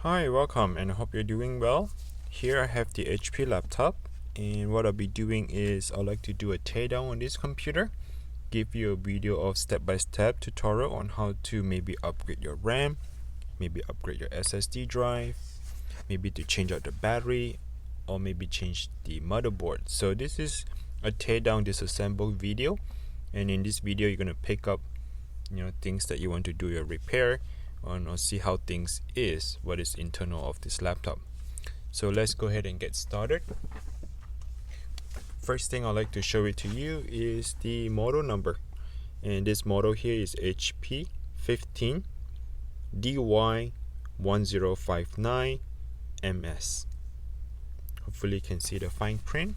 Hi, welcome, and I hope you're doing well. Here I have the HP laptop, and what I'll be doing is I'd like to do a teardown on this computer, give you a video of step-by-step tutorial on how to maybe upgrade your RAM, maybe upgrade your SSD drive, maybe to change out the battery, or maybe change the motherboard. So this is a teardown disassemble video, and in this video you're going to pick up things that you want to do your repair on, or see how things is, what is internal of this laptop. So let's go ahead and get started. First thing I'd like to show it to you is the model number, and this model here is HP 15 DY1059 MS. Hopefully you can see the fine print.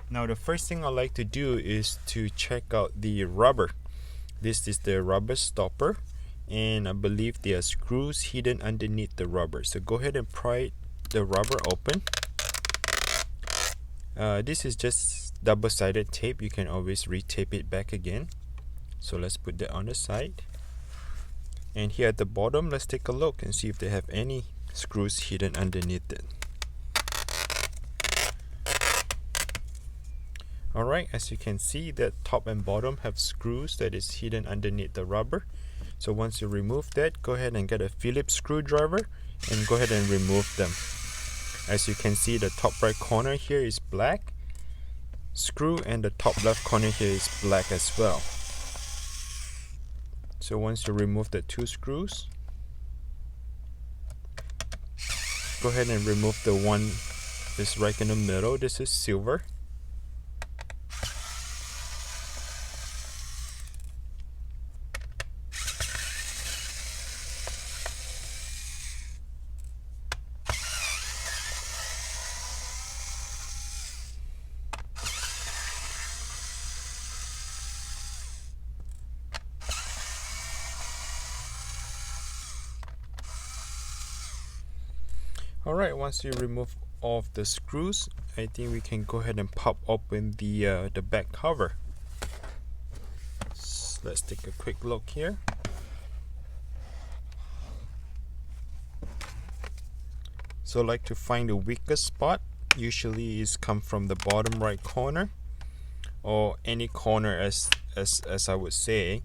Now the first thing I like to do is to check out the rubber. This is the rubber stopper, and I believe there are screws hidden underneath the rubber. So go ahead and pry the rubber open. This is just double-sided tape. You can always retape it back again. So let's put that on the side. And here at the bottom, let's take a look and see if they have any screws hidden underneath it. Alright, as you can see, that top and bottom have screws that is hidden underneath the rubber. So once you remove that, go ahead and get a Phillips screwdriver and go ahead and remove them. As you can see, the top right corner here is black screw, and the top left corner here is black as well. So once you remove the two screws, go ahead and remove the one that's right in the middle. This is silver. Alright, once you remove all of the screws, I think we can go ahead and pop open the back cover. So let's take a quick look here. So I like to find the weakest spot. Usually is come from the bottom right corner, or any corner as I would say.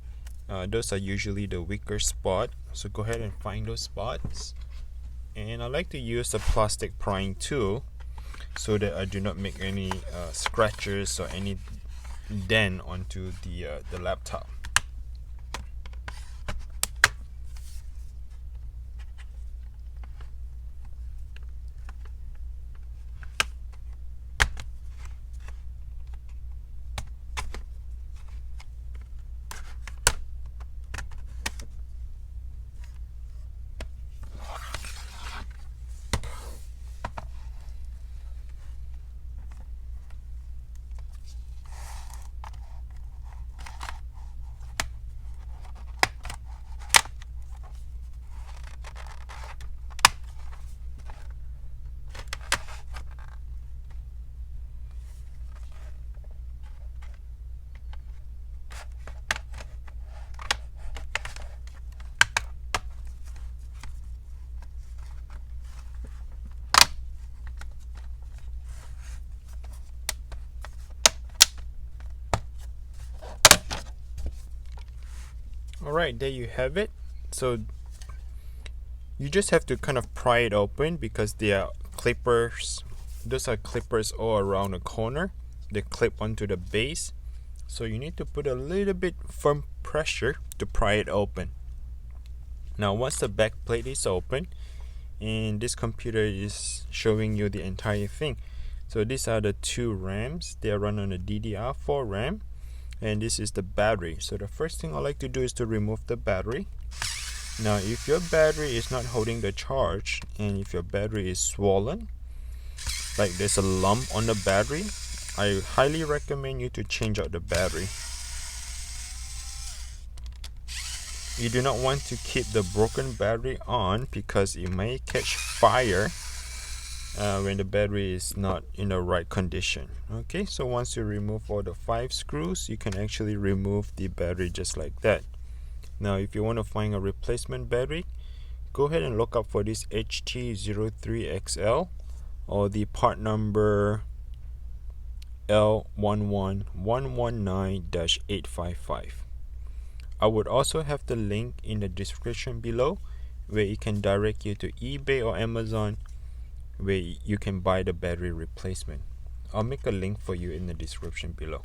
Those are usually the weaker spot. So go ahead and find those spots. And I like to use a plastic prying tool so that I do not make any scratches or any dent onto the laptop. Alright, there you have it. So you just have to kind of pry it open because there are clippers. Those are clippers all around the corner. They clip onto the base. So you need to put a little bit firm pressure to pry it open. Now once the back plate is open, and this computer is showing you the entire thing. So these are the two RAMs. They are run on a DDR4 RAM. And this is the battery. So the first thing I like to do is to remove the battery. Now if your battery is not holding the charge, and if your battery is swollen, like there's a lump on the battery, I highly recommend you to change out the battery. You do not want to keep the broken battery on because it may catch fire when the battery is not in the right condition. Okay, so once you remove all the 5 screws, you can actually remove the battery just like that. Now if you want to find a replacement battery, go ahead and look up for this HT03XL or the part number L11119-855. I would also have the link in the description below where it can direct you to eBay or Amazon where you can buy the battery replacement. I'll make a link for you in the description below.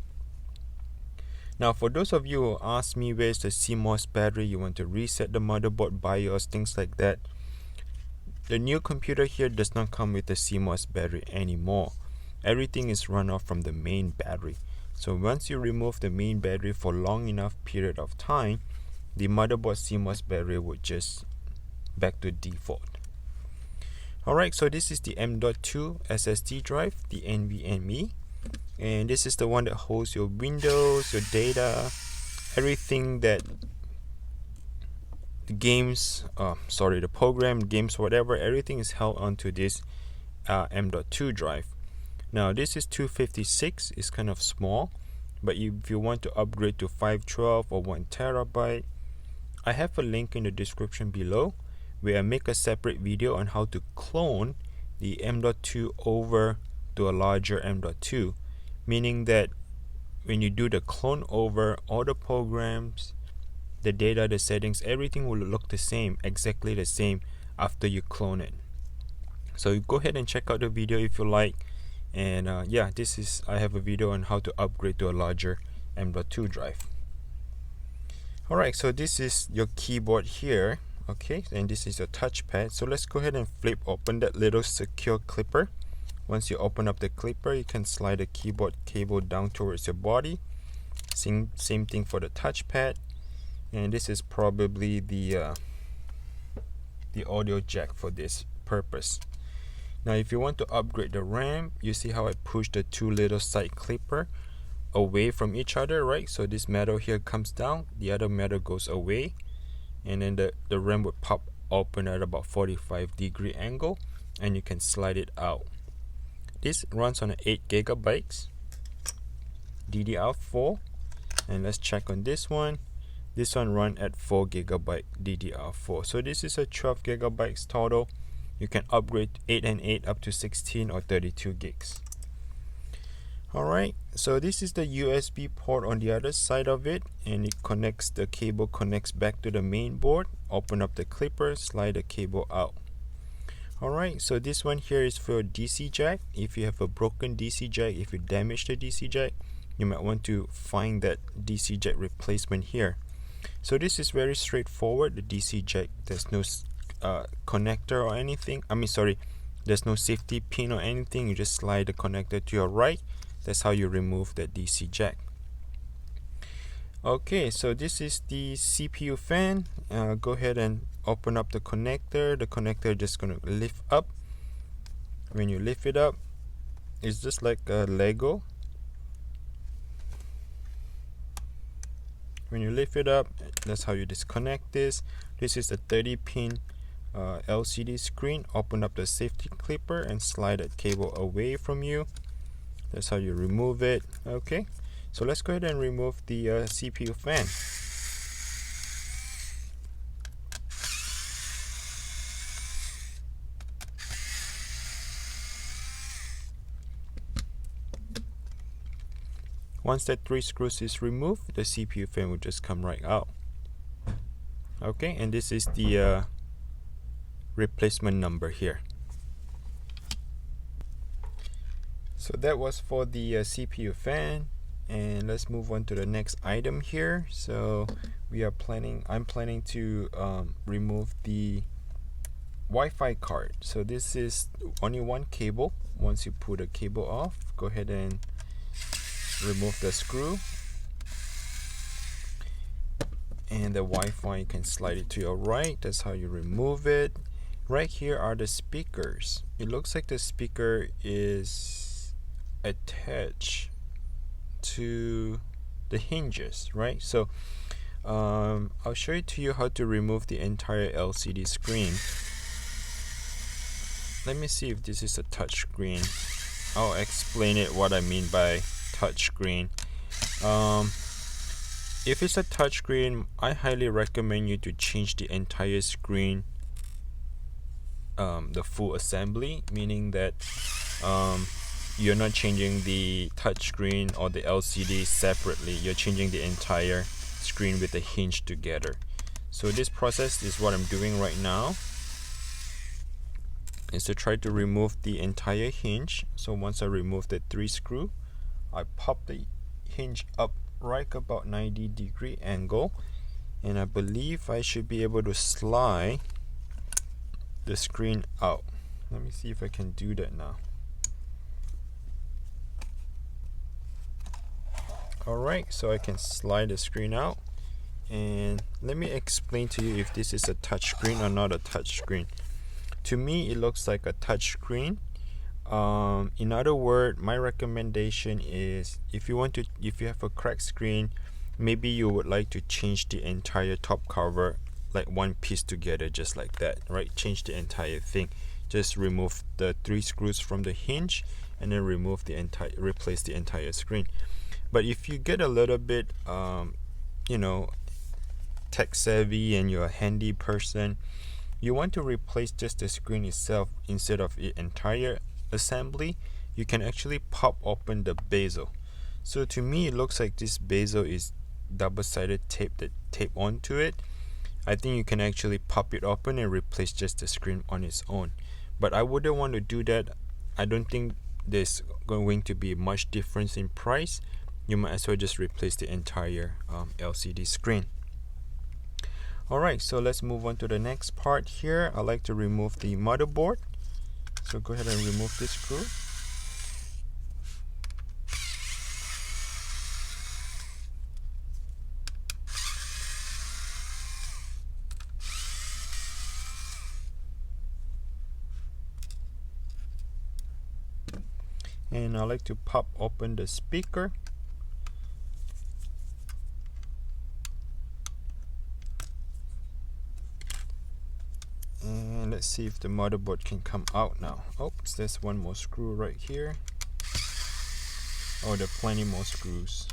Now for those of you who ask me where's the CMOS battery, you want to reset the motherboard BIOS, things like that, the new computer here does not come with the CMOS battery anymore. Everything is run off from the main battery. So once you remove the main battery for long enough period of time, the motherboard CMOS battery would just back to default. Alright, so this is the M.2 SSD drive, the NVMe, and this is the one that holds your Windows, your data, everything that the games, the program, games, whatever, everything is held onto this M.2 drive. Now this is 256, it's kind of small, but if you want to upgrade to 512 or 1 terabyte, I have a link in the description below where I make a separate video on how to clone the M.2 over to a larger M.2, meaning that when you do the clone over, all the programs, the data, the settings, everything will look the same, exactly the same after you clone it. So go ahead and check out the video if you like. And yeah, I have a video on how to upgrade to a larger M.2 drive. Alright, so this is your keyboard here, okay, and this is your touchpad. So let's go ahead and flip open that little secure clipper. Once you open up the clipper, you can slide the keyboard cable down towards your body. Same thing for the touchpad, and this is probably the audio jack for this purpose. Now if you want to upgrade the RAM, you see how I pushed the two little side clipper away from each other, right? So this metal here comes down, the other metal goes away, and then the RAM would pop open at about 45-degree angle, and you can slide it out. This runs on 8 gigabytes DDR4, and let's check on this one. This one run at 4 gigabyte DDR4. So this is a 12 gigabytes total. You can upgrade 8 and 8 up to 16 or 32 gigs. Alright, so this is the USB port on the other side of it, and it connects, the cable connects back to the main board. Open up the clipper, slide the cable out. Alright, so this one here is for DC jack. If you have a broken DC jack, if you damage the DC jack, you might want to find that DC jack replacement here. So this is very straightforward. The DC jack, there's no connector or anything. There's no safety pin or anything. You just slide the connector to your right. That's how you remove the DC jack. Okay, so this is the CPU fan. Go ahead and open up the connector. The connector is just going to lift up. When you lift it up, it's just like a Lego. When you lift it up, that's how you disconnect this. This is a 30-pin LCD screen. Open up the safety clipper and slide that cable away from you. That's how you remove it. Okay, so let's go ahead and remove the CPU fan. Once that 3 screws is removed, the CPU fan will just come right out. Okay, and this is the replacement number here. So that was for the CPU fan, and let's move on to the next item here. So I'm planning to remove the Wi-Fi card. So this is only one cable. Once you pull the cable off, go ahead and remove the screw, and the Wi-Fi, you can slide it to your right. That's how you remove it. Right here are the speakers. It looks like the speaker is attached to the hinges, right? So I'll show it to you how to remove the entire LCD screen. Let me see if this is a touch screen. I'll explain it what I mean by touch screen. If it's a touch screen, I highly recommend you to change the entire screen the full assembly, meaning that you're not changing the touchscreen or the LCD separately. You're changing the entire screen with the hinge together. So this process is what I'm doing right now, is to try to remove the entire hinge. So once I remove the 3 screw, I pop the hinge up right about 90-degree angle, and I believe I should be able to slide the screen out. Let me see if I can do that now. Alright, so I can slide the screen out, and let me explain to you if this is a touch screen or not a touch screen. To me, it looks like a touch screen. In other words, my recommendation is if you have a cracked screen, maybe you would like to change the entire top cover, like one piece together, just like that, right? Change the entire thing. Just remove the 3 screws from the hinge and then replace the entire screen. But if you get a little bit tech savvy and you're a handy person, you want to replace just the screen itself instead of the entire assembly, you can actually pop open the bezel. So to me, it looks like this bezel is double-sided tape that tape onto it. I think you can actually pop it open and replace just the screen on its own, but I wouldn't want to do that. I don't think there's going to be much difference in price. You might as well just replace the entire LCD screen. Alright, so let's move on to the next part here. I like to remove the motherboard. So go ahead and remove this screw. And I like to pop open the speaker. And let's see if the motherboard can come out now. Oops, there's one more screw right here. Oh, there are plenty more screws.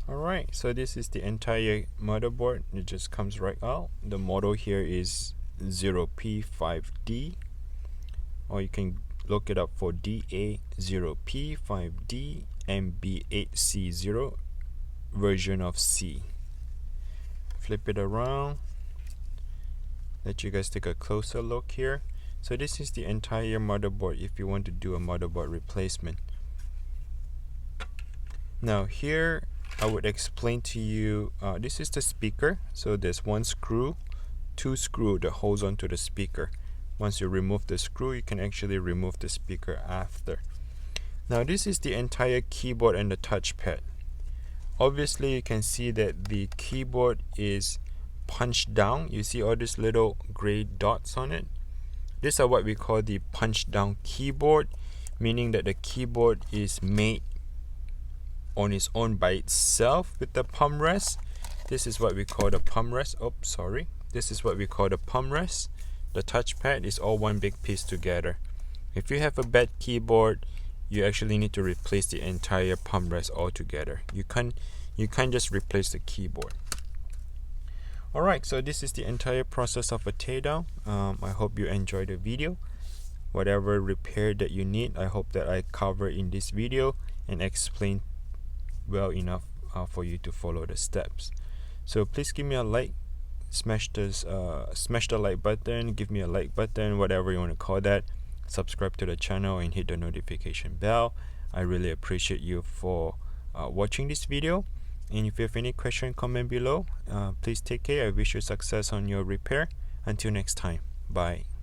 Alright, so this is the entire motherboard. It just comes right out. The model here is 0P5D, or you can look it up for DA0P5D MB8C0 version of C. Flip it around, let you guys take a closer look here. So this is the entire motherboard if you want to do a motherboard replacement. Now here I would explain to you, this is the speaker. So there's 1 screw, 2 screws that holds onto the speaker. Once you remove the screw, you can actually remove the speaker after. Now this is the entire keyboard and the touchpad. Obviously you can see that the keyboard is punched down. You see all these little gray dots on it. These are what we call the punch down keyboard, meaning that the keyboard is made on its own by itself with the palm rest. This is what we call the palm rest. Oops, sorry. This is what we call the palm rest. The touchpad is all one big piece together. If you have a bad keyboard, you actually need to replace the entire palm rest altogether. You can't just replace the keyboard. Alright, so this is the entire process of a teardown. I hope you enjoyed the video. Whatever repair that you need, I hope that I cover in this video and explain well enough for you to follow the steps. So please give me a like, smash the like button, give me a like button, whatever you want to call that. Subscribe to the channel and hit the notification bell. I really appreciate you for watching this video. And if you have any question, comment below. Please take care. I wish you success on your repair. Until next time, bye.